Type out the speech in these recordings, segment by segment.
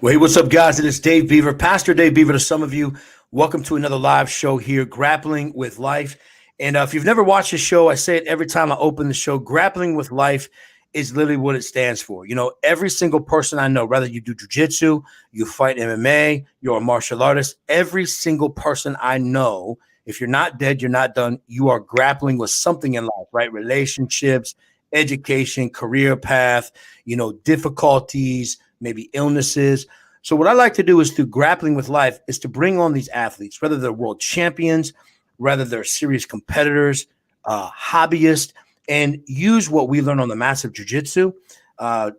Well, hey, what's up, guys? It is Dave Beaver, Pastor Dave Beaver to some of you. Welcome to another live show here, Grappling with Life. And if you've never watched the show, I say it every time I open the show. Grappling with Life is literally what it stands for. You know, every single person I know, whether you do jujitsu, you fight MMA, you're a martial artist, every single person I know, if you're not dead, you're not done. You are grappling with something in life, right? Relationships, education, career path, difficulties, maybe illnesses. So what I like to do is through grappling with life is to bring on these athletes, whether they're world champions, whether they're serious competitors, hobbyists, and use what we learn on the massive jiu-jitsu that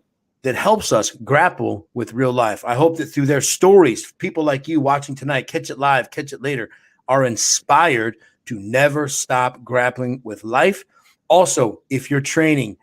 helps us grapple with real life. I hope that through their stories, people like you watching tonight, catch it live, catch it later, are inspired to never stop grappling with life. Also, if you're training,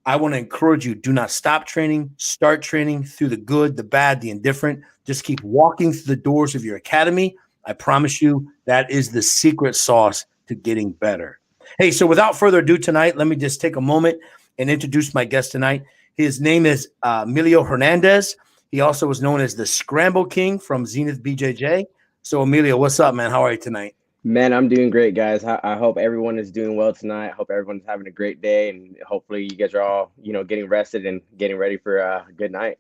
I want to encourage you, do not stop training, start training through the good, the bad, the indifferent. Just keep walking through the doors of your academy. I promise you that is the secret sauce to getting better. Hey, so without further ado tonight, let me just take a moment and introduce my guest tonight. His name is Emilio Hernandez. He also is known as the Scramble King from Zenith BJJ. So Emilio, what's up, man? How are you tonight? Man, I'm doing great, guys. I hope everyone is doing well tonight. I hope everyone's having a great day, and hopefully you guys are all, getting rested and getting ready for a good night.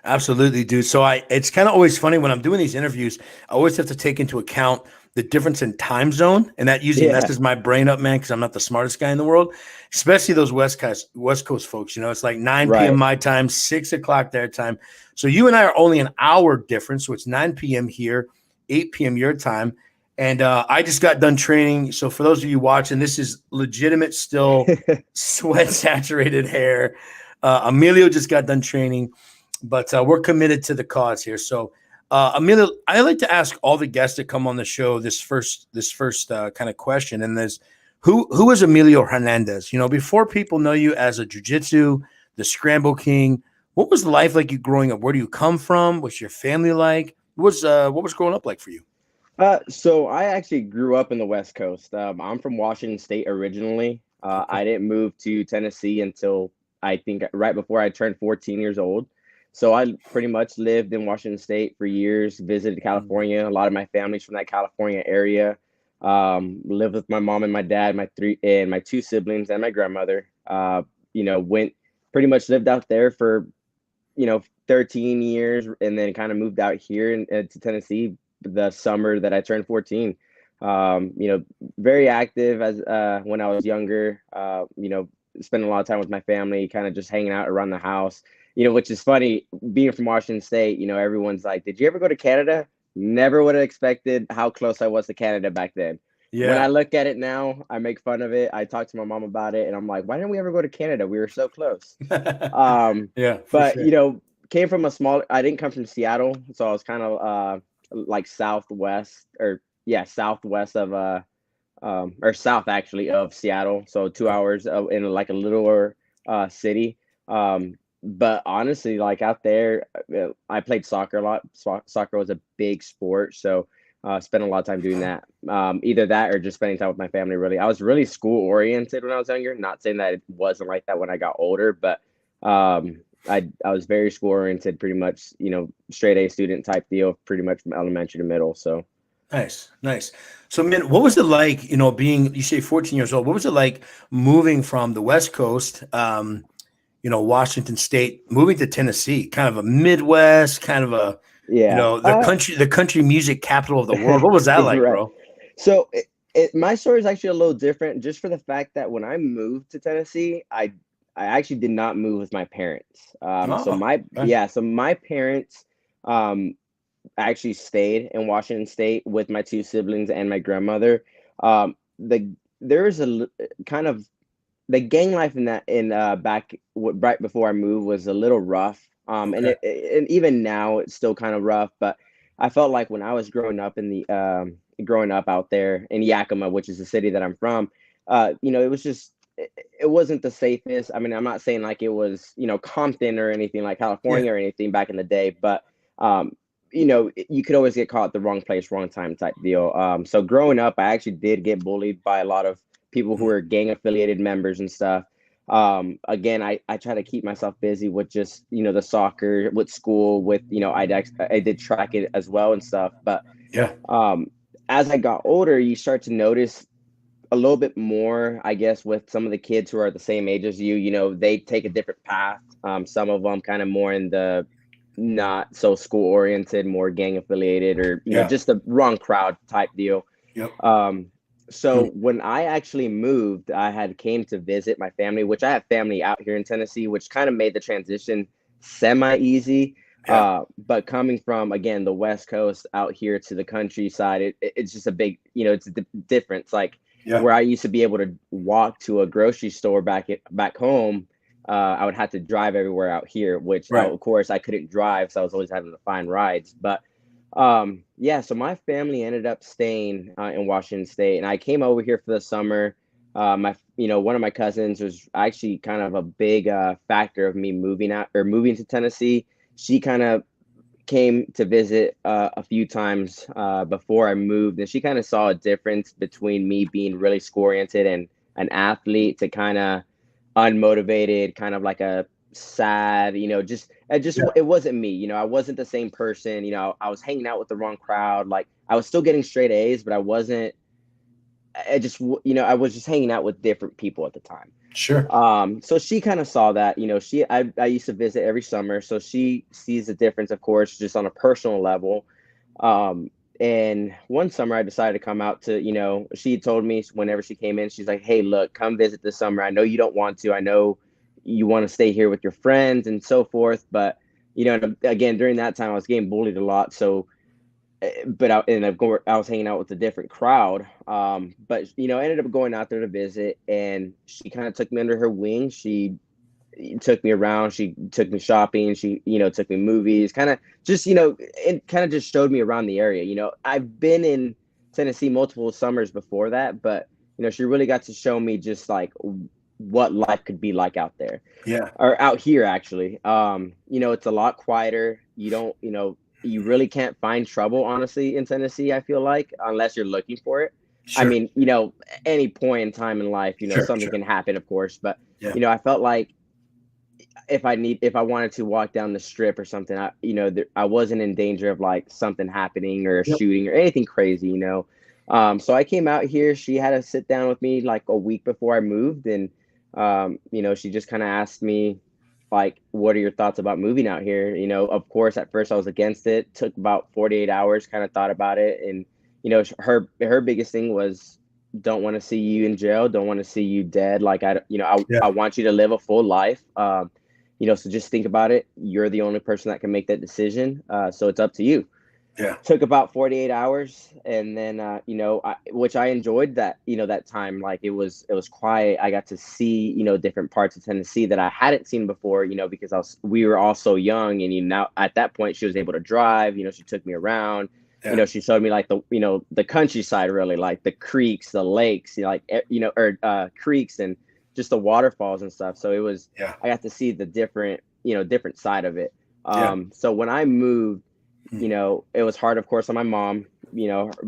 Absolutely, dude. So it's kind of always funny when I'm doing these interviews, I always have to take into account the difference in time zone. And that usually Yeah, messes my brain up, man, because I'm not the smartest guy in the world, especially those West Coast folks. It's like 9 p.m. right. my time, 6 o'clock their time. So you and I are only an hour difference. So it's 9 p.m. here, 8 p.m. your time. And I just got done training. So for those of you watching, this is legitimate, still sweat saturated hair. Emilio just got done training, but we're committed to the cause here. So, Emilio, I like to ask all the guests that come on the show this first kind of question, and there's who is Emilio Hernandez? Before people know you as a jiu-jitsu, the Scramble King, what was life like you growing up? Where do you come from? What's your family like? What was growing up like for you? So I actually grew up in the West Coast. I'm from Washington State originally. Okay. I didn't move to Tennessee until I think right before I turned 14 years old. So I pretty much lived in Washington State for years, visited Mm. California. A lot of my family's from that California area. Lived with my mom and my dad, my two siblings and my grandmother. Went pretty much lived out there for 13 years, and then kind of moved out here to Tennessee the summer that I turned 14. Very active as when I was younger. Spending a lot of time with my family, kind of just hanging out around the house. Which is funny, being from Washington State. Everyone's like, "Did you ever go to Canada?" Never would have expected how close I was to Canada back then. When I Yeah. look at it now, I make fun of it. I talk to my mom about it, and I'm like, "Why didn't we ever go to Canada? We were so close." Um, Yeah, for but sure. came from a small. I didn't come from Seattle, so I was kind of like southwest, or yeah, southwest of or south actually of Seattle. So 2 hours in like a littler city. But honestly, like out there, I played soccer a lot. Soccer was a big sport, so spent a lot of time doing that. Either that or just spending time with my family. Really, I was really school oriented when I was younger. Not saying that it wasn't like that when I got older, but I was very school oriented, pretty much. Straight A student type deal, pretty much from elementary to middle. So. Nice, nice. So, man, what was it like, being, you say 14 years old, what was it like moving from the West Coast, Washington State, moving to Tennessee, kind of a Midwest, kind of a, Yeah. the country music capital of the world. What was that like, Right. bro? So my story is actually a little different, just for the fact that when I moved to Tennessee, I actually did not move with my parents. So Oh, my okay. yeah, so my parents um actually stayed in Washington State with my two siblings and my grandmother. There is kind of the gang life in that in back right before I moved was a little rough. Okay. And even now it's still kind of rough. But I felt like when I was growing up out there in Yakima, which is the city that I'm from, it was just it wasn't the safest. I mean, I'm not saying like it was Compton or anything like Yeah. California or anything back in the day, but you could always get caught at the wrong place, wrong time type deal. So growing up, I actually did get bullied by a lot of people who Mm. were gang affiliated members and stuff. Again, I try to keep myself busy with just, the soccer, with school, with, I did track it as well and stuff. But Yeah. um, as I got older, you start to notice a little bit more, I guess, with some of the kids who are the same age as you. They take a different path. Some of them kind of more in the not so school oriented, more gang affiliated, or Yeah. just the wrong crowd type deal. Yep. Um, so when I actually moved, I had came to visit my family, which I have family out here in Tennessee, which kind of made the transition semi easy. Yeah. But coming from, again, the West Coast out here to the countryside, it's just a big, it's a difference. Like, Yeah. where I used to be able to walk to a grocery store back home, I would have to drive everywhere out here, which Right. of course I couldn't drive, so I was always having to find rides. But yeah, so my family ended up staying in Washington State, and I came over here for the summer. One of my cousins was actually kind of a big factor of me moving to Tennessee. She kind of came to visit a few times before I moved, and she kind of saw a difference between me being really school oriented and an athlete to kind of unmotivated, kind of like a sad, Yeah. it wasn't me. I wasn't the same person. I was hanging out with the wrong crowd. Like, I was still getting straight A's, but I wasn't. I was just hanging out with different people at the time. Sure. So she kind of saw that. I used to visit every summer, so she sees the difference, of course, just on a personal level. And one summer I decided to come out to, she told me whenever she came in, she's like, "Hey, look, come visit this summer. I know you don't want to. I know you want to stay here with your friends and so forth, but and again, during that time I was getting bullied a lot, so but I was hanging out with a different crowd. But I ended up going out there to visit, and she kind of took me under her wing. She took me around. She took me shopping. She, took me movies. Kind of just, it kind of just showed me around the area. I've been in Tennessee multiple summers before that, but she really got to show me just like what life could be like out there, Yeah. or out here actually. It's a lot quieter. You don't, you really can't find trouble, honestly, in Tennessee, I feel like, unless you're looking for it. I Sure. mean, any point in time in life, something Sure. can happen, of course, but Yeah. I felt like if I wanted to walk down the strip or something, I wasn't in danger of like something happening or a Yep. shooting or anything crazy. So I came out here. She had to sit down with me like a week before I moved, and she just kind of asked me, like, what are your thoughts about moving out here? Of course, at first I was against it. Took about 48 hours, kind of thought about it, and her biggest thing was, don't want to see you in jail, don't want to see you dead. Like, Yeah. I want you to live a full life. So just think about it. You're the only person that can make that decision. So it's up to you. Yeah. Took about 48 hours, and then which I enjoyed that, that time. Like, it was quiet. I got to see, different parts of Tennessee that I hadn't seen before, because we were all so young, and now at that point she was able to drive. She took me around. Yeah. She showed me like the countryside, really, like the creeks, the lakes, creeks, and just the waterfalls and stuff. So it was, Yeah. I got to see the different side of it. Yeah. So when I moved, it was hard, of course, on my mom,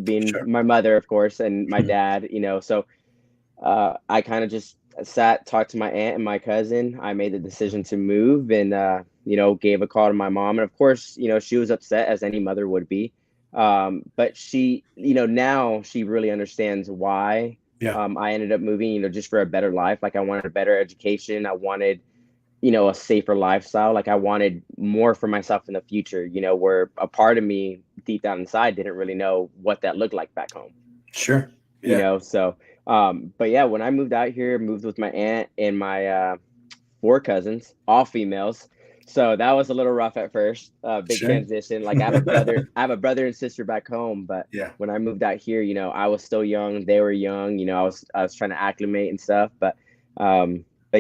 being Sure. my mother, of course, and my dad, so I kind of just talked to my aunt and my cousin. I made the decision to move, and, gave a call to my mom. And of course, she was upset, as any mother would be. But she, now she really understands why Yeah. I ended up moving, just for a better life. Like, I wanted a better education. I wanted, a safer lifestyle. Like, I wanted more for myself in the future, where a part of me deep down inside didn't really know what that looked like back home, Sure. Yeah. so, but yeah, when I moved out here, moved with my aunt and my, 4 cousins, all females. So that was a little rough at first, big Sure. transition. Like, I have a brother and sister back home, but Yeah. when I moved out here, I was still young, they were young, I was trying to acclimate and stuff, but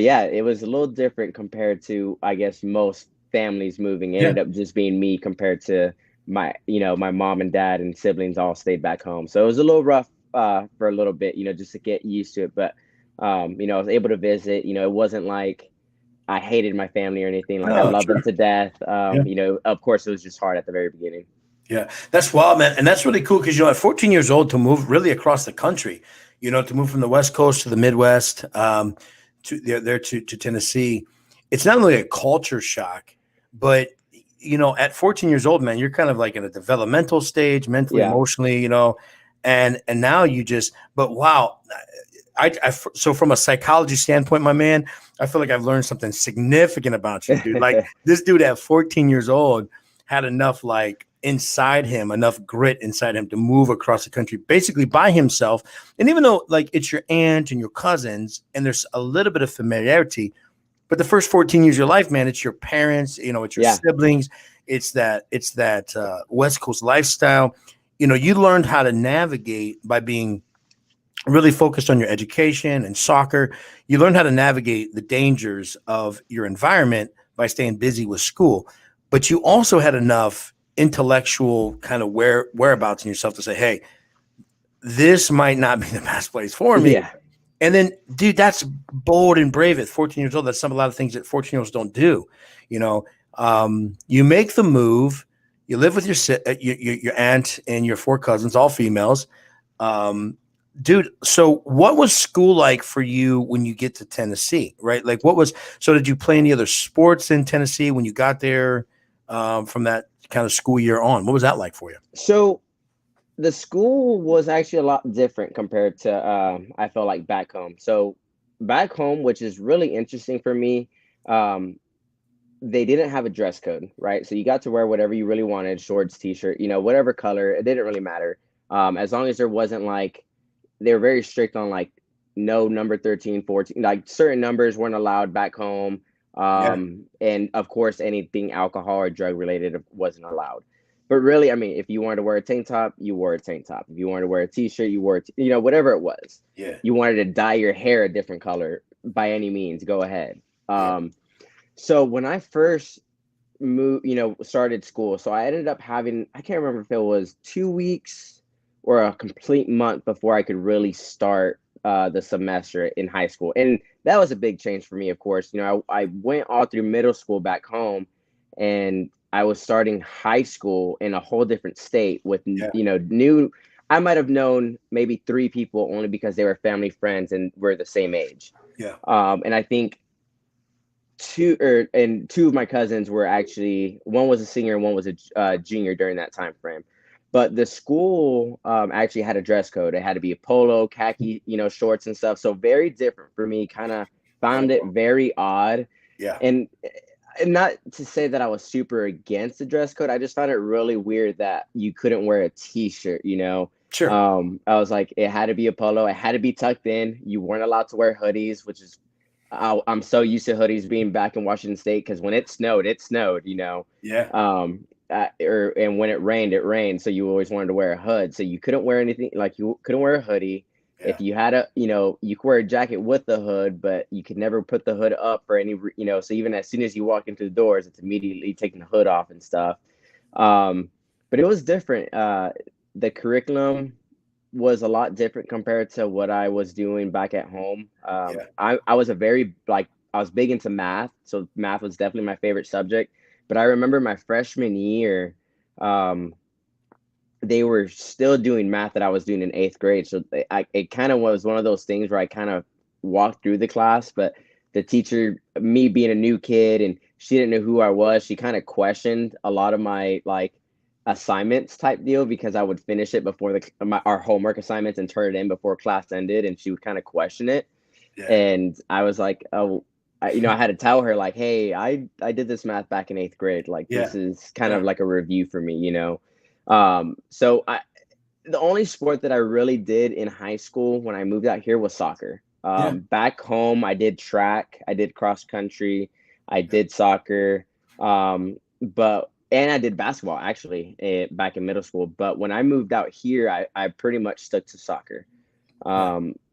yeah, it was a little different compared to, I guess, most families moving. It Yeah. ended up just being me compared to my mom and dad and siblings all stayed back home. So it was a little rough for a little bit, just to get used to it. But I was able to visit. It wasn't like I hated my family or anything. Like, I No, loved them sure. to death. Yeah. Of course, it was just hard at the very beginning. Yeah, that's wild, man. And that's really cool because, at 14 years old, to move really across the country, to move from the West Coast to the Midwest, to Tennessee, it's not only a culture shock, but at 14 years old, man, you're kind of like in a developmental stage, mentally, Yeah. emotionally, and now you just. But wow, so from a psychology standpoint, my man, I feel like I've learned something significant about you, dude. Like this dude at 14 years old had enough like inside him, enough grit inside him to move across the country basically by himself. And even though like it's your aunt and your cousins and there's a little bit of familiarity, but the first 14 years of your life, man, it's your parents, it's your Yeah. siblings, it's that West Coast lifestyle. You learned how to navigate by being really focused on your education and soccer. You learn how to navigate the dangers of your environment by staying busy with school. But you also had enough intellectual kind of whereabouts in yourself to say, hey, this might not be the best place for me. Yeah. And then, dude, that's bold and brave at 14 years old. That's a lot of things that 14-year-olds don't do. You make the move. You live with your aunt and your four cousins, all females. Dude, so what was school like for you when you get to Tennessee, right? Like so did you play any other sports in Tennessee when you got there from that kind of school year on? What was that like for you? So the school was actually a lot different compared to I felt like back home. So back home, which is really interesting for me, um, they didn't have a dress code, right? So you got to wear whatever you really wanted, shorts, t-shirt, whatever color. It didn't really matter. As long as there wasn't like they were very strict on like no number 13, 14, like certain numbers weren't allowed back home. Yeah. And of course anything alcohol or drug related wasn't allowed. But really, I mean, if you wanted to wear a tank top, you wore a tank top. If you wanted to wear a t-shirt, you wore whatever it was. Yeah. You wanted to dye your hair a different color, by any means, go ahead. Yeah. So when I first moved, started school, so I ended up having, I can't remember if it was 2 weeks or a complete month before I could really start the semester in high school. And that was a big change for me, of course. I went all through middle school back home, and I was starting high school in a whole different state with, Yeah. new. I might have known maybe 3 people only because they were family friends and we're the same age. Yeah. And I think two of my cousins were actually, one was a senior and one was a junior during that time frame. But the school actually had a dress code. It had to be a polo, khaki, shorts and stuff. So very different for me. Kind of found it very odd. Yeah. And not to say that I was super against the dress code. I just found it really weird that you couldn't wear a t-shirt. Sure. I was like, it had to be a polo. It had to be tucked in. You weren't allowed to wear hoodies, which is, I'm so used to hoodies being back in Washington State because when it snowed, Yeah. And when it rained, it rained. So you always wanted to wear a hood. So you couldn't wear anything, like you couldn't wear a hoodie. Yeah. If you had you could wear a jacket with the hood, but you could never put the hood up for any, so even as soon as you walk into the doors, it's immediately taking the hood off and stuff. But it was different. The curriculum was a lot different compared to what I was doing back at home. I was I was big into math, so math was definitely my favorite subject. But I remember my freshman year, they were still doing math that I was doing in 8th grade. So it kind of was one of those things where I kind of walked through the class, but the teacher, me being a new kid, and she didn't know who I was, she kind of questioned a lot of my like assignments type deal because I would finish it before our homework assignments and turn it in before class ended, and she would kind of question it. Yeah. And I was like, oh, I had to tell her like, hey, I did this math back in 8th grade. Like this is kind of like a review for me, So the only sport that I really did in high school when I moved out here was soccer. Back home, I did track, I did cross country, I did soccer, and I did basketball actually back in middle school. But when I moved out here, I pretty much stuck to soccer.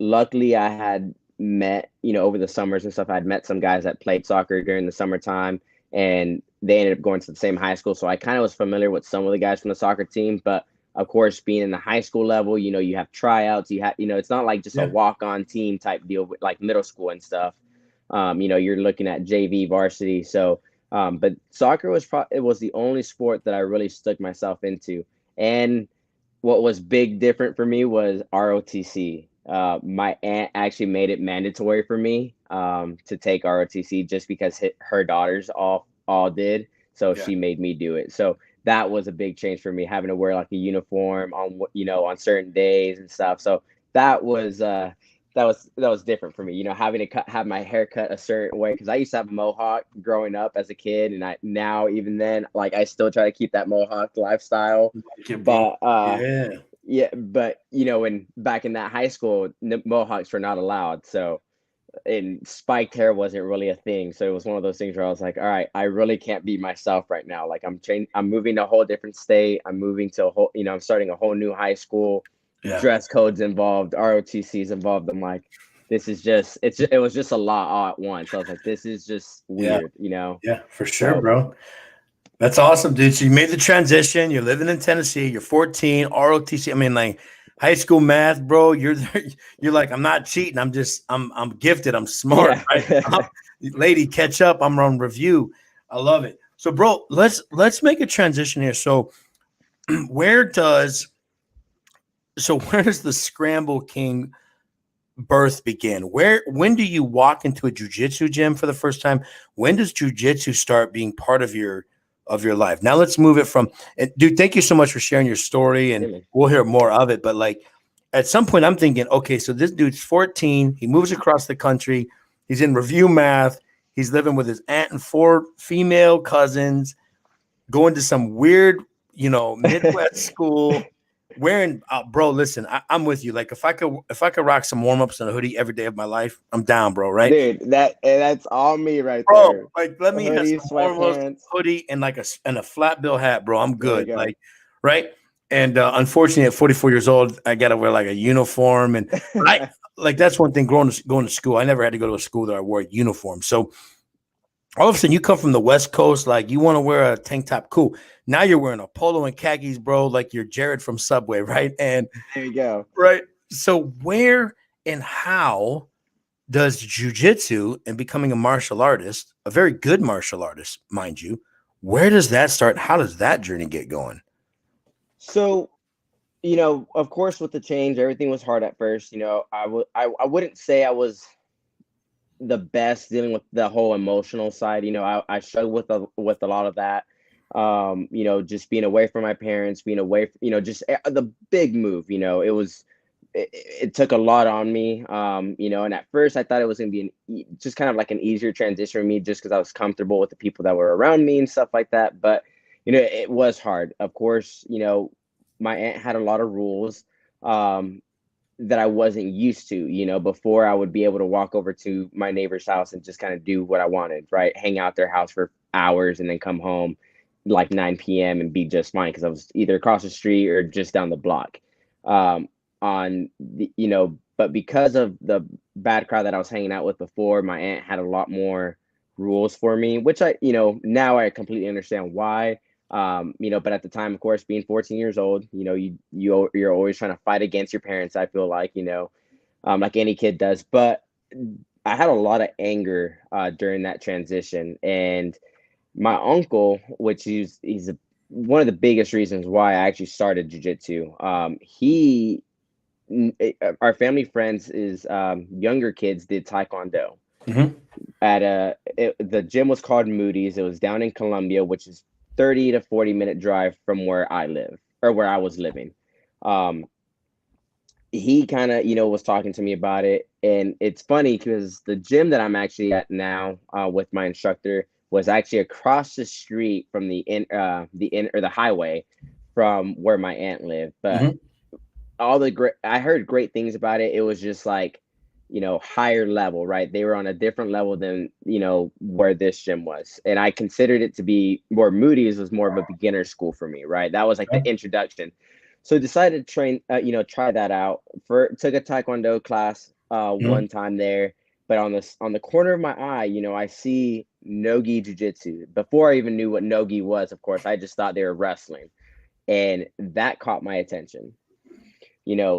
Luckily, I had met, over the summers and stuff, I'd met some guys that played soccer during the summertime, and they ended up going to the same high school. So I kind of was familiar with some of the guys from the soccer team. But of course, being in the high school level, you have tryouts, it's not like just a walk-on team type deal with like middle school and stuff. You're looking at JV varsity. So, but soccer it was the only sport that I really stuck myself into. And what was big different for me was ROTC. My aunt actually made it mandatory for me. to take ROTC just because her daughters all did. So Yeah. she made me do it. So that was a big change for me, having to wear like a uniform on, on certain days and stuff. So that was that was different for me, having to have my hair cut a certain way, because I used to have a mohawk growing up as a kid, and I now, even then, like, I still try to keep that mohawk lifestyle. Okay, bro. But Yeah. yeah, but when back in that high school, mohawks were not allowed, so, and spiked hair wasn't really a thing. So it was one of those things where I was like, all right, I really can't be myself right now. Like, I'm moving to a whole different state. I'm moving to a whole, I'm starting a whole new high school. Yeah. Dress codes involved, ROTCs involved. I'm like, this is just, it was just a lot all at once. I was like, this is just Yeah. weird, Yeah, for sure, So bro. That's awesome, dude. So you made the transition. You're living in Tennessee. You're 14, ROTC. I mean, like high school math, bro. You're you're like, I'm not cheating. I'm gifted. I'm smart. yeah. Right? Lady, catch up. I'm on review. I love it. So, bro, let's make a transition here. So, where does where does the Scramble King birth begin? When do you walk into a jujitsu gym for the first time? When does jujitsu start being part of your life? Now let's move it from, and dude, thank you so much for sharing your story, and Yeah, we'll hear more of it. But like at some point I'm thinking, okay, so this dude's 14, he moves across the country, he's in review math, he's living with his aunt and 4 female cousins, going to some weird, Midwest school, wearing, bro. Listen, I'm with you. Like if I could rock some warm ups and a hoodie every day of my life, I'm down, bro. Right, dude, that's all me right bro. there. Like let me have Hoodie, some warm ups, sweatpants. hoodie, and like a flat bill hat, bro. I'm There you good. go. Like, right. And unfortunately, at 44 years old, I gotta wear like a uniform, and I like that's one thing. Going to school, I never had to go to a school that I wore a uniform. So all of a sudden you come from the West Coast, like you want to wear a tank top, cool. Now you're wearing a polo and khakis, bro, like you're Jared from Subway, right? And There you go. right. So where and how does jujitsu and becoming a martial artist, a very good martial artist, mind you, where does that start? How does that journey get going? So, of course, with the change, everything was hard at first. I wouldn't say I was the best dealing with the whole emotional side. I struggled with a lot of that. Just being away from my parents, being away from, just the big move. It took a lot on me. And at first I thought it was going to be just kind of like an easier transition for me, just because I was comfortable with the people that were around me and stuff like that. But it was hard. Of course, my aunt had a lot of rules. That I wasn't used to. Before, I would be able to walk over to my neighbor's house and just kind of do what I wanted, right? Hang out their house for hours and then come home like 9 p.m. and be just fine, because I was either across the street or just down the block. But because of the bad crowd that I was hanging out with before, my aunt had a lot more rules for me, which now I completely understand why. But at the time, of course, being 14 years old, you're always trying to fight against your parents. I feel like, like any kid does. But I had a lot of anger during that transition, and my uncle, which one of the biggest reasons why I actually started jujitsu. Our family friends is younger kids did taekwondo. Mm-hmm. The gym was called Moody's. It was down in Columbia, which is 30 to 40-minute drive from where I live, or where I was living. He kind of, was talking to me about it. And it's funny because the gym that I'm actually at now with my instructor was actually across the street from the highway from where my aunt lived. But I heard great things about it. It was just like, higher level, right? They were on a different level than, where this gym was. And I considered it to be more, Moody's was more of a beginner school for me, right? That was like the introduction. So decided to try that out. Took a Taekwondo class one time there, but on the corner of my eye, I see Nogi Jiu-Jitsu. Before I even knew what Nogi was, of course, I just thought they were wrestling. And that caught my attention.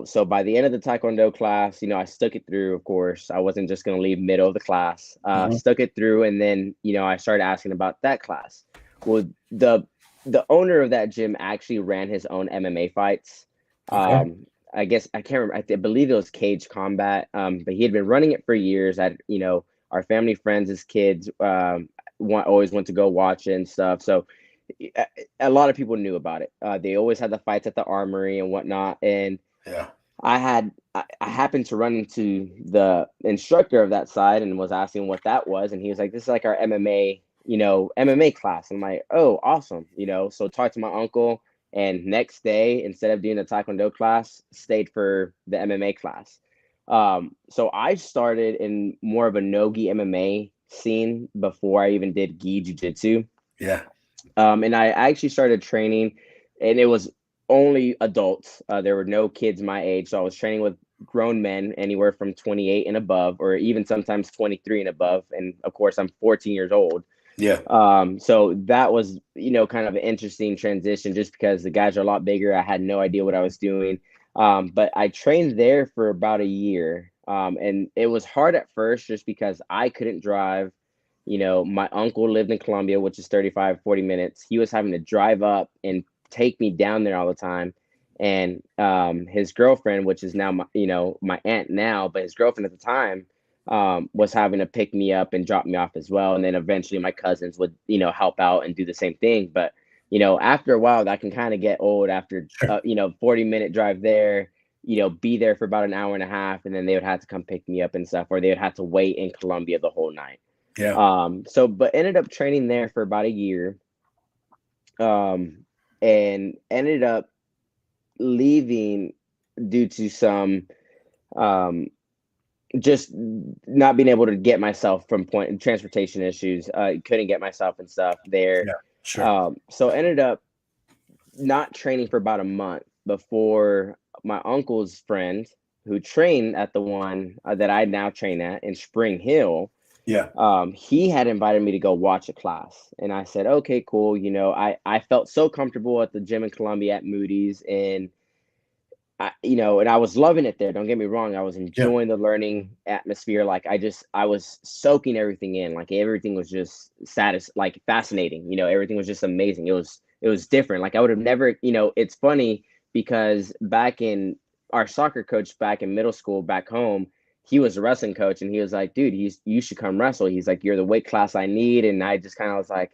So by the end of the Taekwondo class, I stuck it through. Of course, I wasn't just going to leave middle of the class. Stuck it through, and then I started asking about that class. Well, the owner of that gym actually ran his own MMA fights. Okay. I guess I can't remember. I believe it was Cage Combat. But he had been running it for years. our family friends as kids always went to go watch it and stuff. So a lot of people knew about it. They always had the fights at the armory and whatnot. And Yeah. I happened to run into the instructor of that side and was asking what that was, and he was like, "This is like our MMA, MMA class." And I'm like, "Oh, awesome!" So talked to my uncle, and next day, instead of doing the Taekwondo class, stayed for the MMA class. So I started in more of a no-gi MMA scene before I even did gi jiu-jitsu. Yeah. And I actually started training, and it was only adults. There were no kids my age, so I was training with grown men, anywhere from 28 and above, or even sometimes 23 and above. And of course, I'm 14 years old. Yeah. So that was, kind of an interesting transition, just because the guys are a lot bigger. I had no idea what I was doing. But I trained there for about a year. And it was hard at first just because I couldn't drive. My uncle lived in Colombia, which is 35, 40 minutes. He was having to drive up and take me down there all the time. And his girlfriend, which is now my aunt now, but his girlfriend at the time, was having to pick me up and drop me off as well. And then eventually my cousins would, help out and do the same thing. But, after a while, that can kind of get old after, Sure. 40-minute drive there, be there for about an hour and a half. And then they would have to come pick me up and stuff, or they would have to wait in Colombia the whole night. Yeah. But ended up training there for about a year, and ended up leaving due to some, just not being able to get myself from point transportation issues. Couldn't get myself and stuff there. Yeah. Sure. So ended up not training for about a month before my uncle's friend, who trained at the one that I now train at in Spring Hill. Yeah. He had invited me to go watch a class, and I said, okay, cool. I felt so comfortable at the gym in Columbia at Moody's, and and I was loving it there. Don't get me wrong. I was Yeah. enjoying the learning atmosphere. Like I was soaking everything in. Like everything was just like fascinating. Everything was just amazing. It was different. Like I would have never, it's funny because back in our soccer coach back in middle school back home, he was a wrestling coach, and he was like, dude, you should come wrestle. He's like, you're the weight class I need. And I just kind of was like,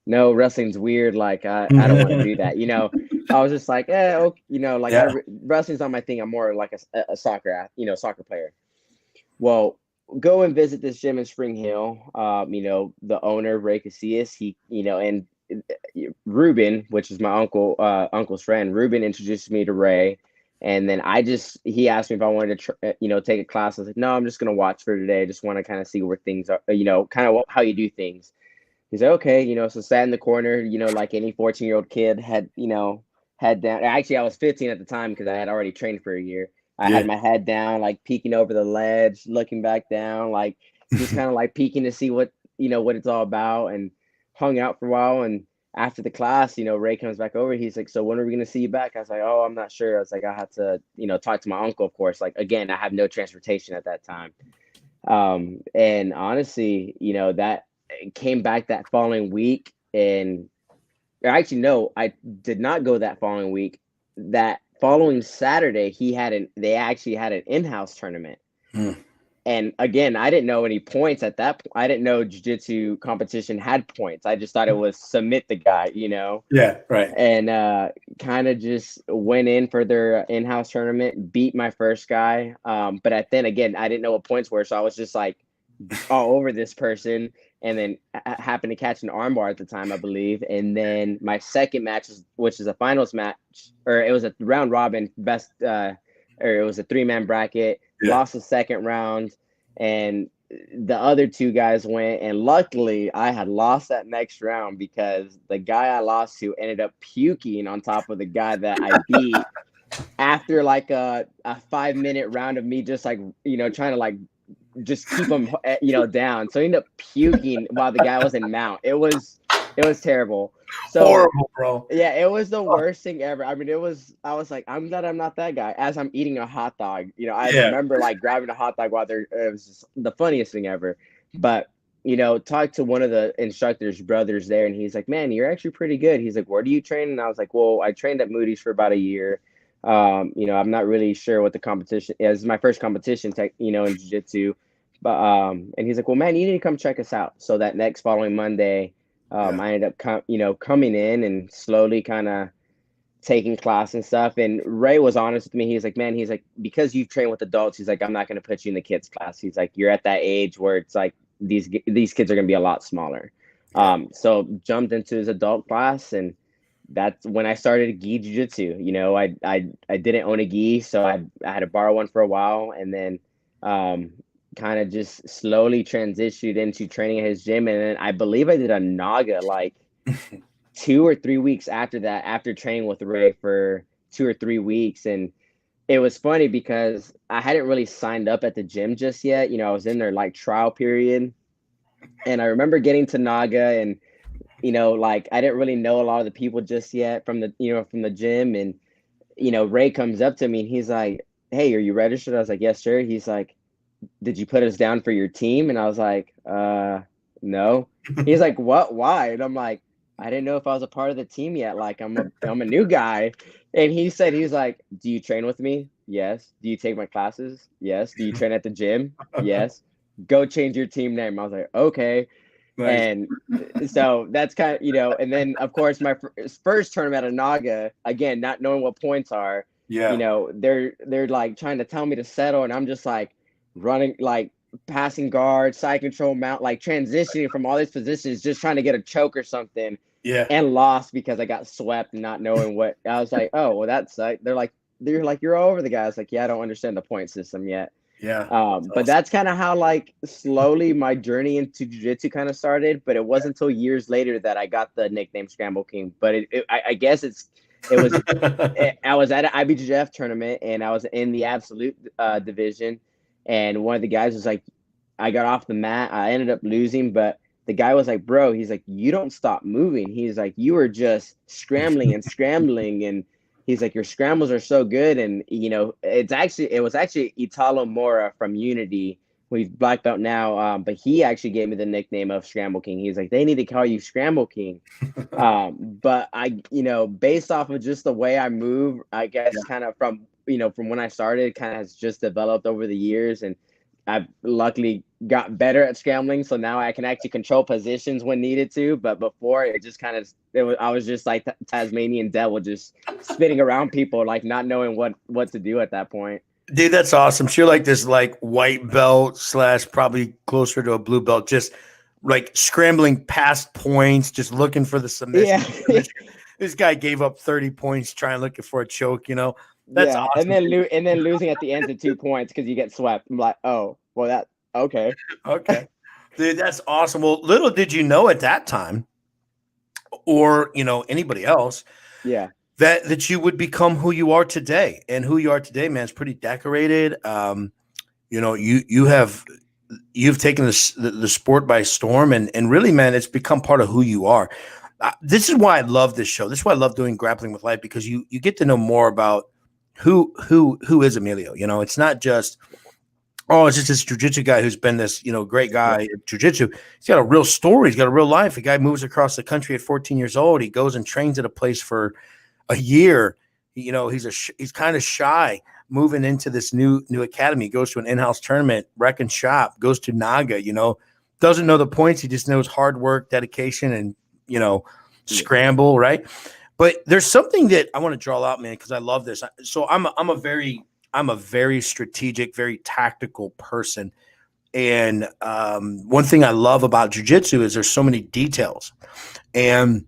no, wrestling's weird. Like I don't want to do that. I was just like, okay, like Yeah. wrestling's not my thing. I'm more like a soccer, soccer player. Well, go and visit this gym in Spring Hill. The owner, Ray Casillas, he, and Ruben, which is my uncle's friend, Ruben introduced me to Ray. And then he asked me if I wanted to, take a class. I was like, no, I'm just going to watch for today. I just want to kind of see where things are, kind of how you do things. He's like, okay, so sat in the corner, like any 14-year-old kid, had, head down. Actually, I was 15 at the time because I had already trained for a year. I Yeah. had my head down, like peeking over the ledge, looking back down, like just kind of like peeking to see what it's all about, and hung out for a while. And after the class, Ray comes back over. He's like, so when are we going to see you back? I was like, oh, I'm not sure. I was like, I have to, talk to my uncle, of course. Like, again, I have no transportation at that time. And honestly, that came back that following week. And actually, no, I did not go that following week. That following Saturday, they actually had an in-house tournament. Hmm. And again, I didn't know any points at that point. I didn't know jiu-jitsu competition had points. I just thought it was submit the guy, Yeah. Right. and kind of just went in for their in-house tournament, beat my first guy. But then again, I didn't know what points were, so I was just like all over this person, and then happened to catch an armbar at the time, I believe. And then my second match, which is a finals match, or it was a round robin best, or it was a 3-man bracket. Yeah. Lost the second round, and the other two guys went. And luckily, I had lost that next round because the guy I lost to ended up puking on top of the guy that I beat after like a 5-minute round of me just like trying to like just keep him down. So he ended up puking while the guy was in mount. It was terrible. So Horrible, bro. yeah, it was the worst thing ever. I mean, I was like, I'm glad I'm not that guy. As I'm eating a hot dog, I remember like grabbing a hot dog while it was just the funniest thing ever. But talked to one of the instructor's brothers there, and he's like, man, you're actually pretty good. He's like, where do you train? And I was like, well, I trained at Moody's for about a year. I'm not really sure what the competition is. It's my first competition in jiu-jitsu, But and he's like, well, man, you need to come check us out. So that next following Monday, I ended up coming in and slowly kind of taking class and stuff. And Ray was honest with me. He's like, man, he's like, because you've trained with adults, he's like, I'm not going to put you in the kids class. He's like, you're at that age where it's like these kids are going to be a lot smaller. So jumped into his adult class, and that's when I started gi jiu-jitsu. You know, I didn't own a gi, so I had to borrow one for a while, and then kind of just slowly transitioned into training at his gym. And then I believe I did a naga like 2 or 3 weeks after that, after training with Ray for 2 or 3 weeks. And it was funny because I hadn't really signed up at the gym just yet. You know, I was in their like trial period, and I remember getting to naga, and you know, like I didn't really know a lot of the people just yet from the gym. And you know, Ray comes up to me and he's like, hey, are you registered? I was like, yes, sir. He's like, did you put us down for your team? And I was like, no. He's like, what? Why? And I'm like, I didn't know if I was a part of the team yet. Like I'm a new guy. And he said, he's like, do you train with me? Yes. Do you take my classes? Yes. Do you train at the gym? Yes. Go change your team name. I was like, okay. Nice. And so that's kind of, you know, and then of course my first tournament at Naga, again, not knowing what points are, you know, they're like trying to tell me to settle, and I'm just like running, like passing guard, side control, mount, like transitioning from all these positions, just trying to get a choke or something. Yeah. And lost because I got swept, not knowing what. I was like, oh, well, that's like, they're like, you're all over the guy. I was like, yeah, I don't understand the point system yet. Yeah. But that's kind of how like slowly my journey into jiu-jitsu kind of started. But it wasn't until years later that I got the nickname Scramble King. But I guess it was I was at an IBJJF tournament, and I was in the absolute division, and one of the guys was like, I got off the mat. I ended up losing, but the guy was like, bro, he's like, you don't stop moving. He's like, you were just scrambling and scrambling, and he's like, your scrambles are so good. And you know, it was actually Italo Mora from Unity, who he's black belt now, but he actually gave me the nickname of Scramble King. He's like, they need to call you Scramble King. But I, you know, based off of just the way I move, I guess kind of from when I started, kind of has just developed over the years, and I've luckily got better at scrambling, so now I can actually control positions when needed to. But before, it just kind of I was just like Tasmanian devil, just spinning around people, like not knowing what to do at that point. Dude, that's awesome. So you're like this like white belt / probably closer to a blue belt, just like scrambling past points, just looking for the submission. Yeah. This guy gave up 30 points trying looking for a choke, you know. That's awesome. And then losing at the end to 2 points because you get swept. I'm like, oh, well, that okay. Okay. Dude, that's awesome. Well, little did you know at that time, or you know, anybody else, that you would become who you are today. And who you are today, man, is pretty decorated. You know, you've taken the sport by storm, and really, man, it's become part of who you are. This is why I love this show. This is why I love doing Grappling with Life, because you get to know more about who is Emilio. You know, it's not just, oh, it's just this jiu-jitsu guy who's been this, you know, great guy at jiu-jitsu. He's got a real story. He's got a real life. A guy moves across the country at 14 years old. He goes and trains at a place for a year. You know, he's kind of shy moving into this new academy. He goes to an in-house tournament, wreck and shop, goes to Naga, you know, doesn't know the points. He just knows hard work, dedication, and, you know, scramble, right? But there's something that I want to draw out, man, because I love this. So I'm a very strategic, very tactical person. And one thing I love about jiu-jitsu is there's so many details. And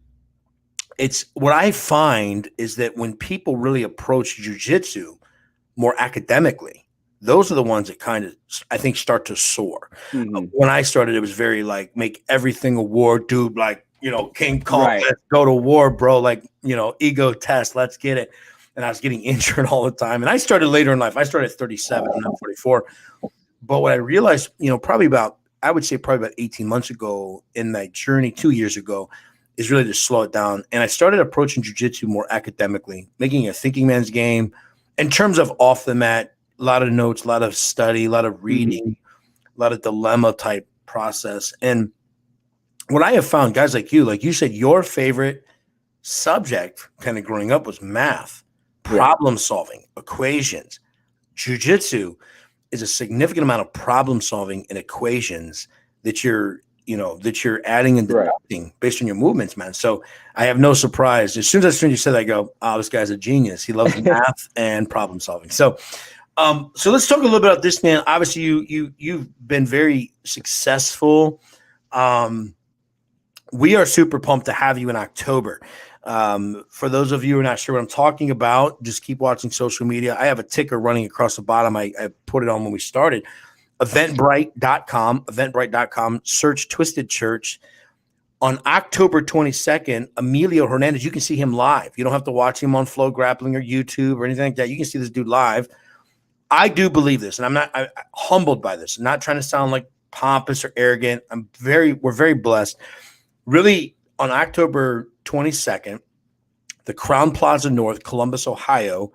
it's what I find is that when people really approach jiu-jitsu more academically, those are the ones that kind of, I think, start to soar. Mm-hmm. When I started, it was very like, make everything a war, dude, like, you know, King Kong, let's go to war, bro. Like, you know, ego test, let's get it. And I was getting injured all the time. And I started later in life. I started at 37 and I'm 44. But what I realized, you know, probably about 18 months ago in that journey, 2 years ago, is really to slow it down. And I started approaching jiu-jitsu more academically, making a thinking man's game in terms of off the mat, a lot of notes, a lot of study, a lot of reading, a lot of dilemma type process. And what I have found, guys like you said, your favorite subject kind of growing up was math, problem solving, equations. Jiu-jitsu is a significant amount of problem solving and equations that you're adding and Right. deducting based on your movements, man. So I have no surprise. As soon as you said that, I go, oh, this guy's a genius. He loves math and problem solving. So so let's talk a little bit about this, man. Obviously, you've been very successful. Um, we are super pumped to have you in October. For those of you who are not sure what I'm talking about, just keep watching social media. I have a ticker running across the bottom. I put it on when we started. Eventbrite.com, search Twisted Church. On October 22nd, Emilio Hernandez, you can see him live. You don't have to watch him on Flow Grappling or YouTube or anything like that. You can see this dude live. I do believe this, and I'm humbled by this. I'm not trying to sound like pompous or arrogant. We're very blessed. Really, on October 22nd, the Crown Plaza North, Columbus, Ohio,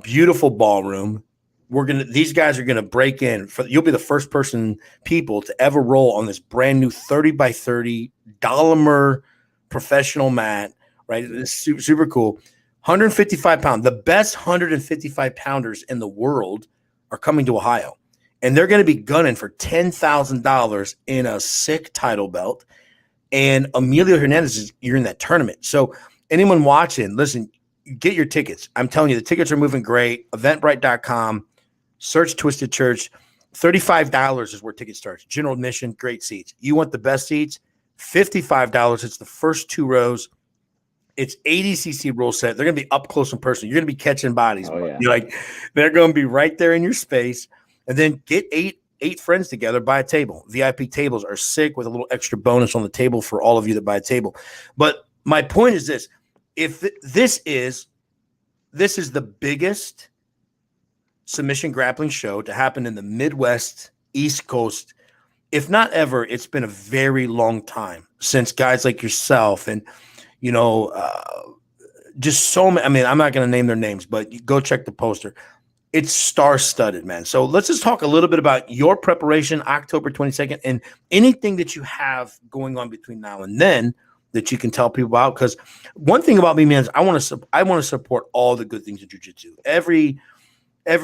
beautiful ballroom. These guys are gonna break in. You'll be the first people to ever roll on this brand new 30 by 30 Dolomer professional mat. Right, it's super, super cool. 155 pound. The best 155 pounders in the world are coming to Ohio, and they're going to be gunning for $10,000 in a sick title belt. And Emilio Hernandez you're in that tournament. So anyone watching, listen, get your tickets. I'm telling you, the tickets are moving great. Eventbrite.com, search Twisted Church. $35 is where tickets start. General admission, great seats. You want the best seats? $55. It's the first 2 rows. It's ADCC rule set. They're going to be up close and personal. You're going to be catching bodies. Oh, yeah. You're like, they're going to be right there in your space. And then get eight friends together, buy a table. VIP tables are sick with a little extra bonus on the table for all of you that buy a table. But my point is this: if this is the biggest submission grappling show to happen in the Midwest, East Coast, if not ever, it's been a very long time since guys like yourself and just so many. I mean, I'm not going to name their names, but you go check the poster. It's star-studded, man. So let's just talk a little bit about your preparation, October 22nd, and anything that you have going on between now and then that you can tell people about. Because one thing about me, man, is I want to support all the good things in jiu-jitsu. Every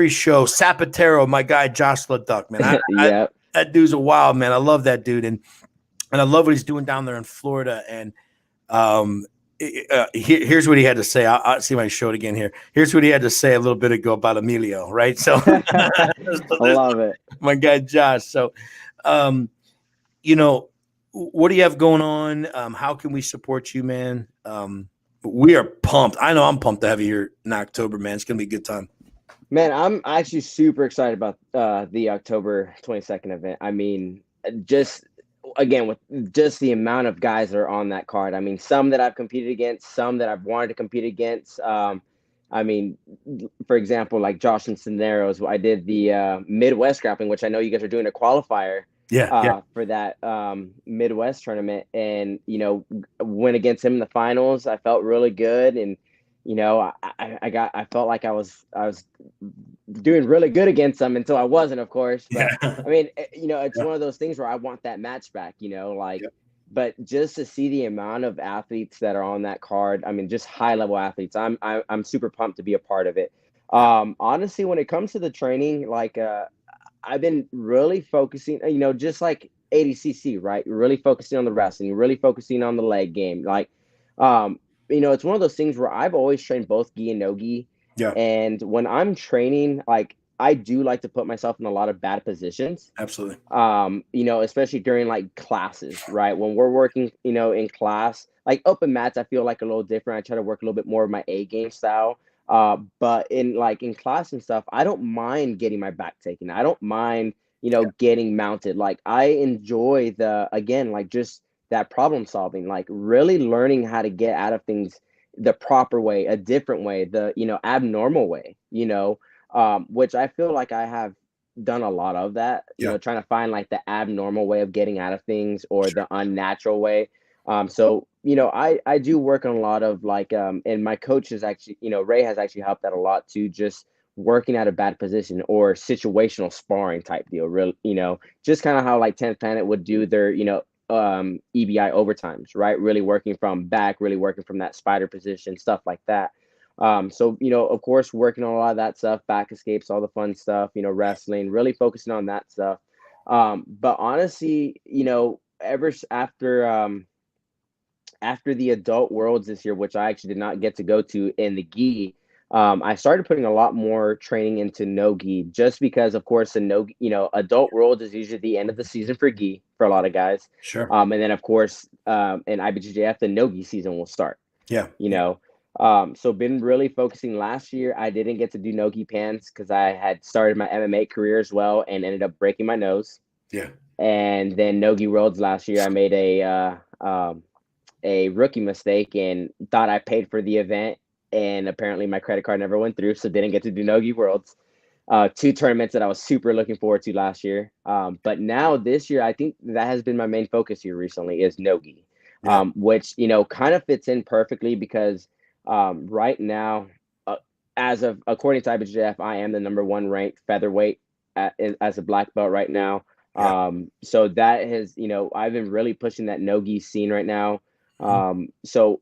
show, Zapatero, my guy Josh Leduc, man. Yeah. That dude's a wild man. I love that dude, and I love what he's doing down there in Florida. And here's what he had to say. I'll see if I can show it again here. Here's what he had to say a little bit ago about Emilio, right? So I love it. My guy Josh. So, what do you have going on? How can we support you, man? We are pumped. I know I'm pumped to have you here in October, man. It's going to be a good time. Man, I'm actually super excited about the October 22nd event. I mean, just again, with just the amount of guys that are on that card. I mean, some that I've competed against, some that I've wanted to compete against. I mean, for example, like Josh and Cisneros, I did the Midwest grappling, which I know you guys are doing a qualifier for that Midwest tournament, and went against him in the finals. I felt really good, and I felt like I was doing really good against them until I wasn't, of course. But I mean, it's one of those things where I want that match back, but just to see the amount of athletes that are on that card, I mean, just high level athletes, I'm super pumped to be a part of it. Honestly, when it comes to the training, like, I've been really focusing, just like ADCC, right? Really focusing on the wrestling, really focusing on the leg game. Like, it's one of those things where I've always trained both gi and no gi. Yeah. And when I'm training, like, I do like to put myself in a lot of bad positions. Absolutely. Especially during like classes, right? When we're working, in class, like open mats, I feel like a little different. I try to work a little bit more of my A game style. But in class and stuff, I don't mind getting my back taken. I don't mind, getting mounted. Like, I enjoy just that problem solving, like really learning how to get out of things the proper way, a different way, the, abnormal way, which I feel like I have done a lot of that, trying to find like the abnormal way of getting out of things or the unnatural way. So, I do work on a lot of like, and my coach is actually, Ray has actually helped out a lot too, just working at a bad position or situational sparring type deal, really, just kind of how like 10th Planet would do their, EBI overtimes, right? Really working from back, really working from that spider position, stuff like that. So, of course, working on a lot of that stuff, back escapes, all the fun stuff, wrestling, really focusing on that stuff. But honestly, after the adult worlds this year, which I actually did not get to go to in the gi, I started putting a lot more training into no gi, just because, of course, the no, adult worlds is usually the end of the season for gi for a lot of guys. Sure. And then, of course, in IBJJF, the no gi season will start. Yeah. You know, so been really focusing. Last year, I didn't get to do no gi pans because I had started my MMA career as well and ended up breaking my nose. Yeah. And then no gi worlds last year, I made a rookie mistake and thought I paid for the event, and apparently my credit card never went through, so didn't get to do Nogi Worlds. Two tournaments that I was super looking forward to last year. But now this year, I think that has been my main focus here recently is Nogi, Yeah. which, kind of fits in perfectly because right now, according to IBJJF, I am the number one ranked featherweight as a black belt right now. Yeah. So that has, I've been really pushing that Nogi scene right now. So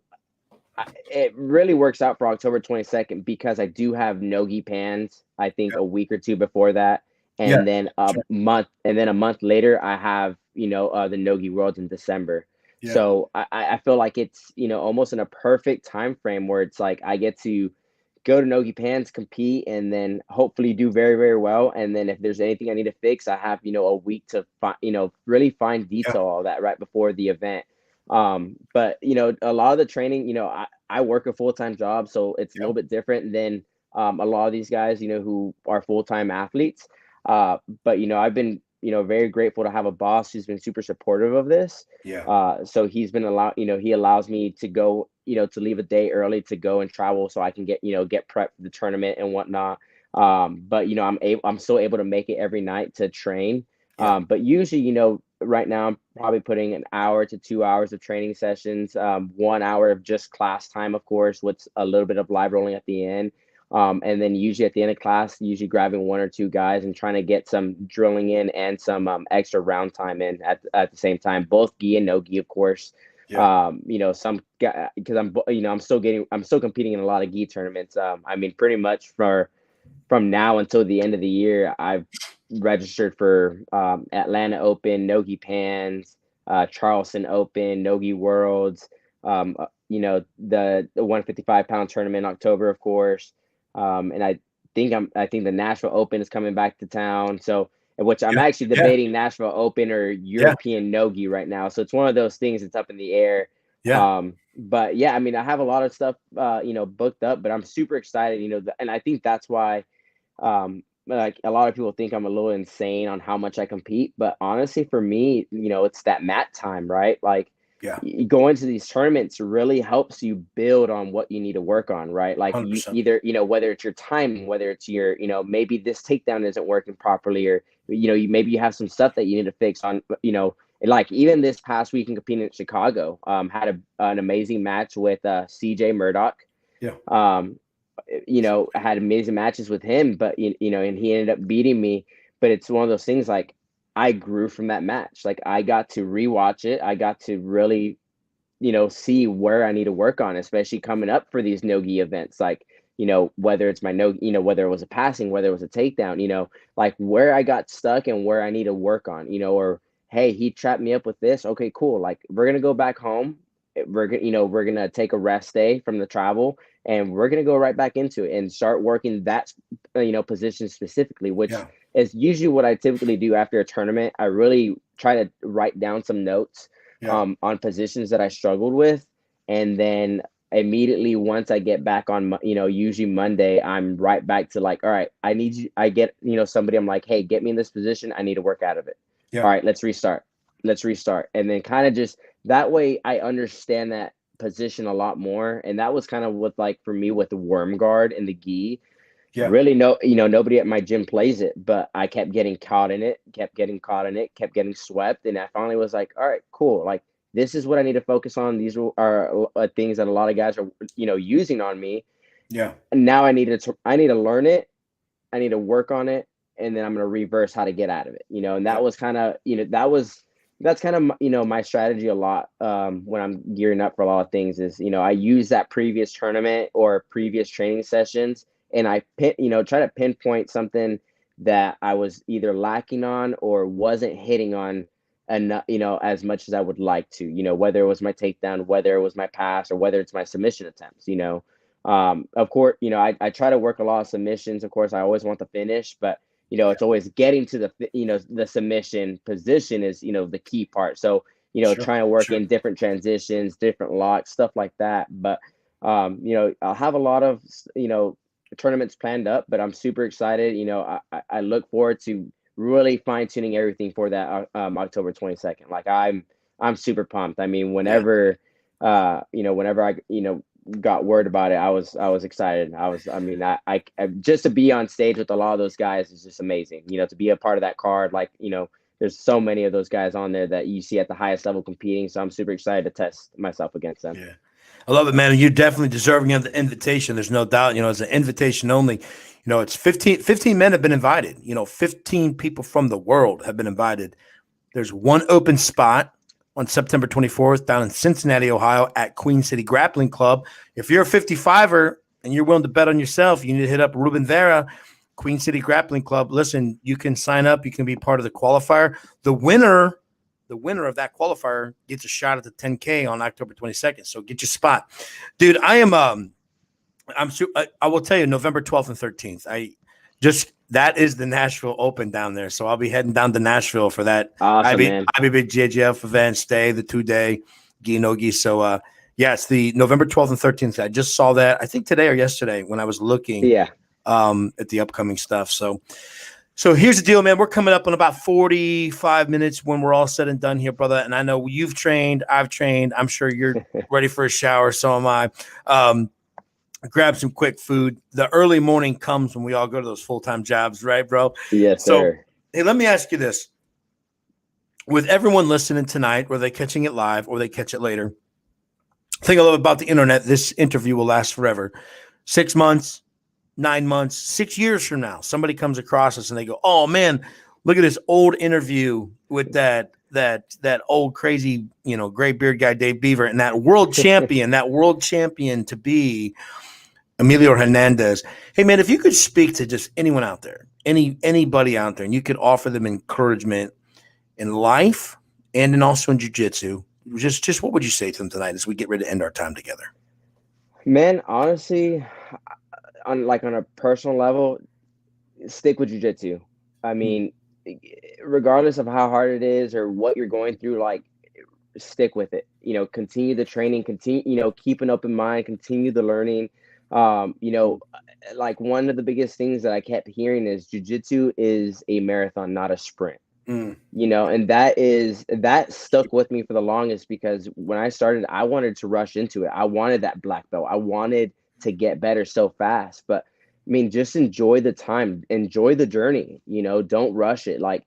it really works out for October 22nd because I do have Nogi pans, I think Yeah. a week or two before that. Yeah. And then Sure. a month later, I have, the Nogi Worlds in December. Yeah. So I feel like it's, almost in a perfect time frame where it's like I get to go to Nogi Pans, compete, and then hopefully do very, very well. And then if there's anything I need to fix, I have, a week to find, really fine Yeah. detail all that right before the event. But a lot of the training, I work a full-time job, so it's a Yeah. little bit different than a lot of these guys, who are full-time athletes. But I've been, very grateful to have a boss who's been super supportive of this. Yeah. So he's been he allows me to go, to leave a day early to go and travel so I can get prepped for the tournament and whatnot. But I'm still able to make it every night to train. Yeah. But usually, right now I'm probably putting an hour to 2 hours of training sessions, 1 hour of just class time, of course, with a little bit of live rolling at the end. And then usually at the end of class, usually grabbing one or two guys and trying to get some drilling in and some extra round time in at the same time, both gi and no gi, of course. Yeah. Some guy because I'm still competing in a lot of gi tournaments. I mean, pretty much from now until the end of the year, I've registered for Atlanta Open, Nogi Pans, Charleston Open, Nogi Worlds. The 155-pound tournament in October, of course. And I think the Nashville Open is coming back to town. So, which I'm Yeah. actually Yeah. debating Nashville Open or Yeah. European Nogi right now. So it's one of those things that's up in the air. Yeah. But yeah, I mean, I have a lot of stuff, booked up, but I'm super excited, and I think that's why, like a lot of people think I'm a little insane on how much I compete, but honestly, for me, it's that mat time, right? Like Yeah. going to these tournaments really helps you build on what you need to work on, right? Like you 100%. either, whether it's your timing, whether it's your, maybe this takedown isn't working properly, or, maybe you have some stuff that you need to fix on, like even this past week in competing in Chicago, had an amazing match with CJ Murdoch. Yeah. I had amazing matches with him, but and he ended up beating me. But it's one of those things like I grew from that match. Like I got to rewatch it. I got to really, see where I need to work on, especially coming up for these no-gi events. Like, whether it's my no, whether it was a passing, whether it was a takedown, like where I got stuck and where I need to work on, or hey, he trapped me up with this. Okay, cool. Like we're gonna go back home. We're gonna take a rest day from the travel, and we're gonna go right back into it and start working that, position specifically, which Yeah. is usually what I typically do after a tournament. I really try to write down some notes Yeah. on positions that I struggled with, and then immediately once I get back on, usually Monday, I'm right back to like, all right, I need you. I get, somebody. I'm like, hey, get me in this position. I need to work out of it. All Yeah. right, let's restart. And then kind of just that way I understand that position a lot more. And that was kind of what, like, for me with the worm guard and the gi, Yeah. really nobody at my gym plays it, but I kept getting caught in it, kept getting swept. And I finally was like, all right, cool. Like, this is what I need to focus on. These are things that a lot of guys are, using on me. Yeah. And now I need to learn it. I need to work on it. And then I'm going to reverse how to get out of it, and that was kind of, that was that's kind of, my strategy a lot, when I'm gearing up for a lot of things is, I use that previous tournament or previous training sessions, and I try to pinpoint something that I was either lacking on or wasn't hitting on enough, as much as I would like to, whether it was my takedown, whether it was my pass, or whether it's my submission attempts. Of course, I try to work a lot of submissions. Of course, I always want the finish, but it's always getting to the submission position is, the key part. So, Sure, trying to work sure. in different transitions, different locks, stuff like that. But, I'll have a lot of, tournaments planned up, but I'm super excited. I look forward to really fine tuning everything for that, October 22nd. Like I'm super pumped. I mean, Yeah. whenever I, got word about it, I was excited. I mean, I just to be on stage with a lot of those guys is just amazing. To be a part of that card, like, there's so many of those guys on there that you see at the highest level competing. So I'm super excited to test myself against them. Yeah. I love it, man. You're definitely deserving of the invitation. There's no doubt. It's an invitation only. It's 15 men have been invited. 15 people from the world have been invited. There's one open spot on September 24th down in Cincinnati, Ohio at Queen City Grappling Club. If you're a 55er and you're willing to bet on yourself, you need to hit up Ruben Vera, Queen City Grappling Club. Listen, you can sign up. You can be part of the qualifier. The winner of that qualifier gets a shot at the 10K on October 22nd. So get your spot, dude. I will tell you, November 12th and 13th. That is the Nashville Open down there. So I'll be heading down to Nashville for that Awesome, man. IBB JJF event, stay the 2-day gi no gi. So it's the November 12th and 13th. I just saw that, I think today or yesterday when I was looking Yeah. at the upcoming stuff. So here's the deal, man. We're coming up on about 45 minutes when we're all said and done here, brother. And I know you've trained, I've trained. I'm sure you're ready for a shower. So am I. Grab some quick food. The early morning comes when we all go to those full-time jobs, right, bro? Yes, So, sir. hey, let me ask you this. With everyone listening tonight, whether they're catching it live or they catch it later, think a little about the internet. This interview will last forever. 6 months, 9 months, 6 years from now, somebody comes across us and they go, "Oh man, look at this old interview with that old crazy, gray beard guy, Dave Beaver, and that world champion to be Emilio Hernandez." Hey man, if you could speak to just anyone out there, anybody out there, and you could offer them encouragement in life and also in jiu-jitsu, just what would you say to them tonight as we get ready to end our time together? Man, honestly, on a personal level, stick with jujitsu. I mean, regardless of how hard it is or what you're going through, like, stick with it. Continue the training, continue, keep an open mind, continue the learning. Like, one of the biggest things that I kept hearing is jujitsu is a marathon, not a sprint. Mm. And that stuck with me for the longest, because when I started, I wanted to rush into it. I wanted that black belt. I wanted to get better so fast. But I mean, just enjoy the time, enjoy the journey. Don't rush it. Like,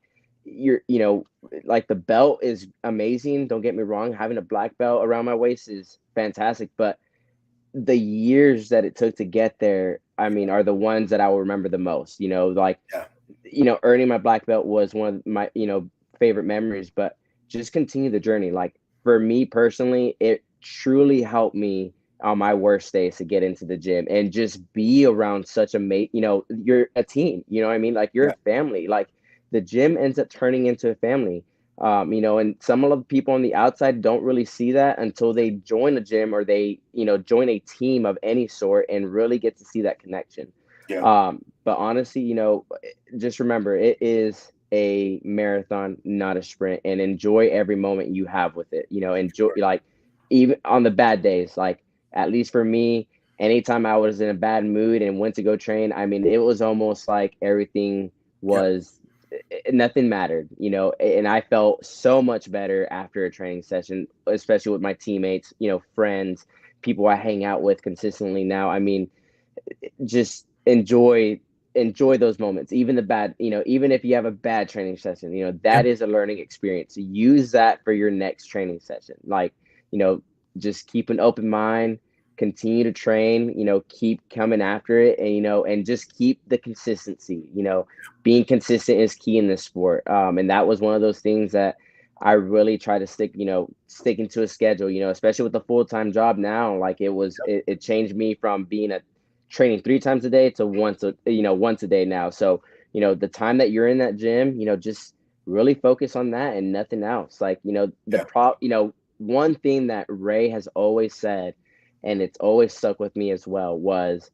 like, the belt is amazing. Don't get me wrong. Having a black belt around my waist is fantastic. But the years that it took to get there, I mean, are the ones that I will remember the most. Like, Yeah. Earning my black belt was one of my, favorite memories, but just continue the journey. Like, for me personally, it truly helped me on my worst days to get into the gym and just be around such a mate. You're a team, you know what I mean? Like, you're Yeah. a family. Like, the gym ends up turning into a family. And some of the people on the outside don't really see that until they join a gym or they, join a team of any sort and really get to see that connection. Yeah. But honestly, just remember, it is a marathon, not a sprint, and enjoy every moment you have with it. Enjoy, like, even on the bad days. Like, at least for me, anytime I was in a bad mood and went to go train, I mean, it was almost like everything Yeah. was nothing mattered, and I felt so much better after a training session, especially with my teammates, friends, people I hang out with consistently now. I mean, just enjoy those moments, even the bad, even if you have a bad training session, Yeah. that is a learning experience. Use that for your next training session. Like, you know just keep an open mind, continue to train, keep coming after it, and and just keep the consistency. Being consistent is key in this sport, and that was one of those things that I really try to stick into a schedule, especially with the full-time job now. Like it changed me from being a training 3 times a day to once a day now. So, the time that you're in that gym, just really focus on that and nothing else. Like, Yeah. one thing that Ray has always said, and it's always stuck with me as well, was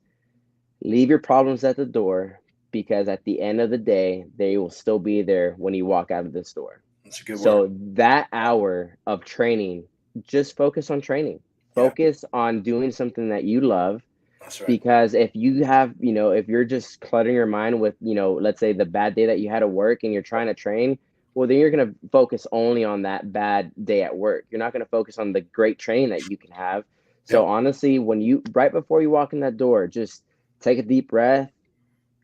leave your problems at the door, because at the end of the day, they will still be there when you walk out of this door. That's a good word. So that hour of training, just focus on training. Yeah. Focus on doing something that you love, That's right. because if you're just cluttering your mind with, let's say the bad day that you had at work and you're trying to train, well, then you're going to focus only on that bad day at work. You're not going to focus on the great training that you can have. So Yep. honestly, right before you walk in that door, just take a deep breath,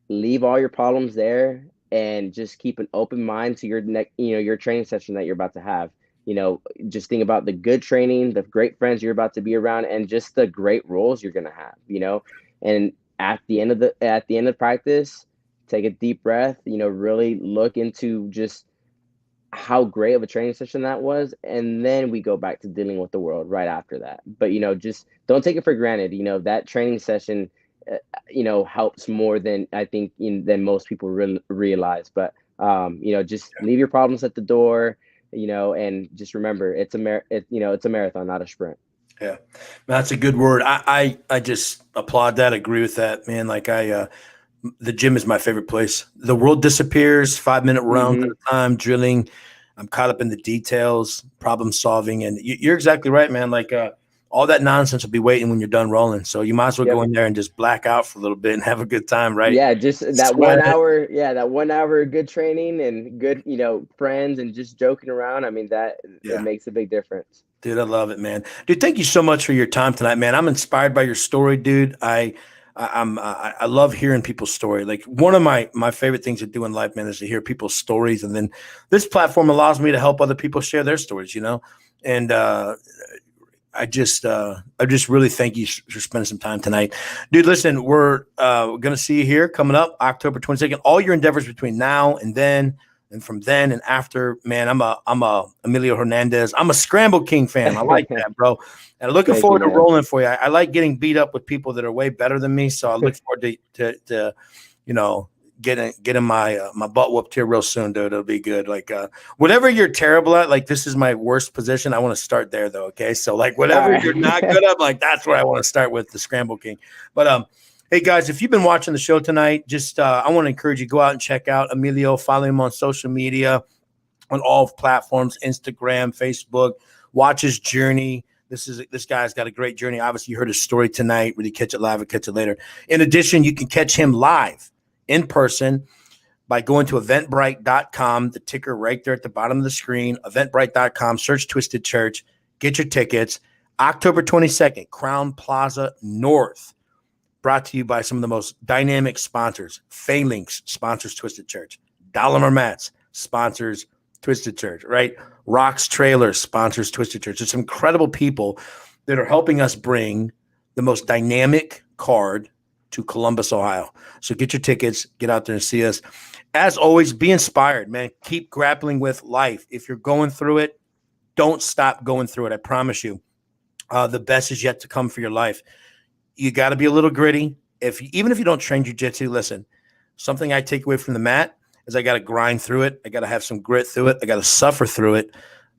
leave all your problems there, and just keep an open mind to your next, your training session that you're about to have. Just think about the good training, the great friends you're about to be around, and just the great roles you're going to have. And at the end of practice, take a deep breath, really look into just how great of a training session that was, and then we go back to dealing with the world right after that. But just don't take it for granted. That training session helps more than I think than most people realize. But just leave your problems at the door, and just remember, it's a marathon, not a sprint. Yeah, that's a good word. I just applaud that. Agree with that, man. Like the gym is my favorite place. The world disappears, 5 minute rounds at Hmm. a time, drilling. I'm caught up in the details, problem solving, and you're exactly right, man. Like all that nonsense will be waiting when you're done rolling. So you might as well go Yep. in there and just black out for a little bit and have a good time, right? Yeah, just that Sweat. 1 hour. Yeah, that 1 hour good training and good, friends and just joking around. I mean, that it Yeah. makes a big difference. Dude, I love it, man. Dude, thank you so much for your time tonight, man. I'm inspired by your story, dude. I love hearing people's story. Like one of my favorite things to do in life, man, is to hear people's stories, and then this platform allows me to help other people share their stories. And I just really thank you for spending some time tonight, dude. Listen, we're gonna see you here coming up October 22nd. All your endeavors between now and then, and from then and after, man. I'm a Emilio Hernandez. I'm a Scramble King fan. I like that, bro. And looking Thank you, forward to man. rolling for you. I like getting beat up with people that are way better than me, so I look forward to you know getting my butt whooped here real soon, dude. It'll be good. Like whatever you're terrible at, like this is my worst position. I want to start there though. Okay. So like All whatever you're not right. good at, like that's where I want to start with the Scramble King. But hey guys, if you've been watching the show tonight, just I want to encourage you, go out and check out Emilio, follow him on social media on all platforms, Instagram, Facebook, watch his journey. This guy's got a great journey. Obviously, you heard his story tonight. Whether you catch it live or catch it later. In addition, you can catch him live in person by going to eventbrite.com, the ticker right there at the bottom of the screen, eventbrite.com, search Twisted Church, get your tickets. October 22nd, Crown Plaza North, brought to you by some of the most dynamic sponsors. Phalanx sponsors Twisted Church. Dollar Mats sponsors Twisted Church, right? Rocks Trailer sponsors Twisted Church. There's some incredible people that are helping us bring the most dynamic card to Columbus, Ohio. So get your tickets, get out there and see us. As always, be inspired, man. Keep grappling with life. If you're going through it, don't stop going through it. I promise you, the best is yet to come for your life. You got to be a little gritty. Even if you don't train jiu-jitsu, listen, something I take away from the mat is I got to grind through it. I got to have some grit through it. I got to suffer through it.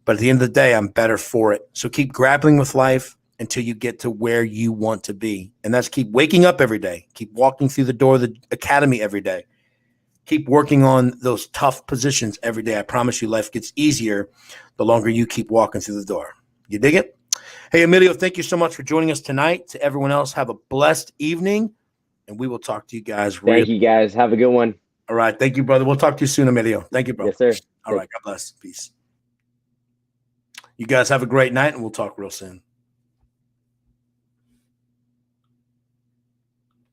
But at the end of the day, I'm better for it. So keep grappling with life until you get to where you want to be. And that's keep waking up every day. Keep walking through the door of the academy every day. Keep working on those tough positions every day. I promise you life gets easier the longer you keep walking through the door. You dig it? Hey, Emilio, thank you so much for joining us tonight. To everyone else, have a blessed evening, and we will talk to you guys real. Thank you, guys. Have a good one. All right. Thank you, brother. We'll talk to you soon, Emilio. Thank you, bro. Yes, sir. All right. God bless. Peace. You guys have a great night, and we'll talk real soon.